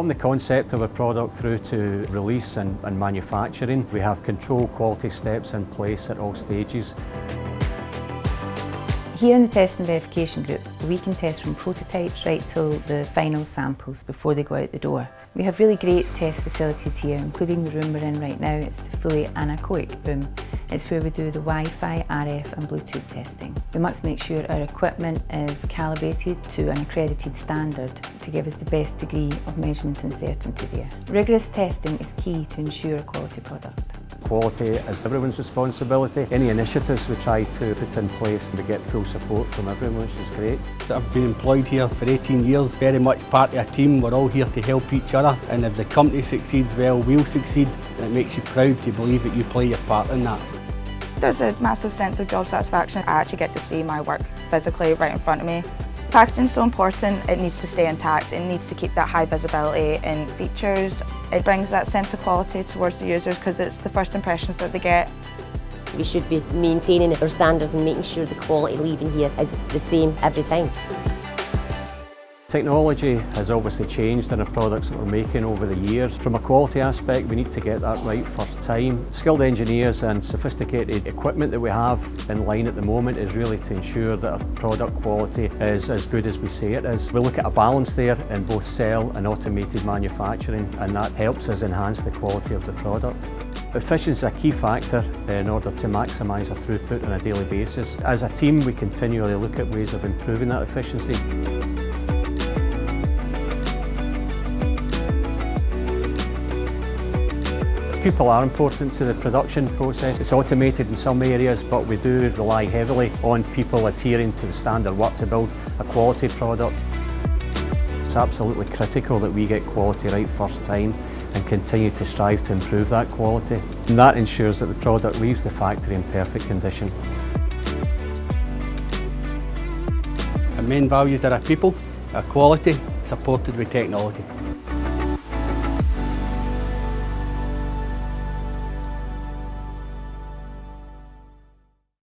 From the concept of a product through to release and manufacturing, we have control quality steps in place at all stages. Here in the Test and Verification Group, we can test from prototypes right till the final samples before they go out the door. We have really great test facilities here, including the room we're in right now. It's the fully anechoic room. It's where we do the Wi-Fi, RF and Bluetooth testing. We must make sure our equipment is calibrated to an accredited standard to give us the best degree of measurement and certainty there. Rigorous testing is key to ensure a quality product. Quality is everyone's responsibility. Any initiatives we try to put in place, we get full support from everyone, which is great. I've been employed here for 18 years, very much part of a team. We're all here to help each other, and if the company succeeds, well, we'll succeed, and it makes you proud to believe that you play your part in that. There's a massive sense of job satisfaction. I actually get to see my work physically right in front of me. Packaging is so important, it needs to stay intact, it needs to keep that high visibility in features. It brings that sense of quality towards the users because it's the first impressions that they get. We should be maintaining our standards and making sure the quality leaving here is the same every time. Technology has obviously changed in the products that we're making over the years. From a quality aspect, we need to get that right first time. Skilled engineers and sophisticated equipment that we have in line at the moment is really to ensure that our product quality is as good as we say it is. We look at a balance there in both cell and automated manufacturing, and that helps us enhance the quality of the product. Efficiency is a key factor in order to maximise our throughput on a daily basis. As a team, we continually look at ways of improving that efficiency. People are important to the production process. It's automated in some areas, but we do rely heavily on people adhering to the standard work to build a quality product. It's absolutely critical that we get quality right first time and continue to strive to improve that quality. And that ensures that the product leaves the factory in perfect condition. Our main values are our people, our quality, supported with technology.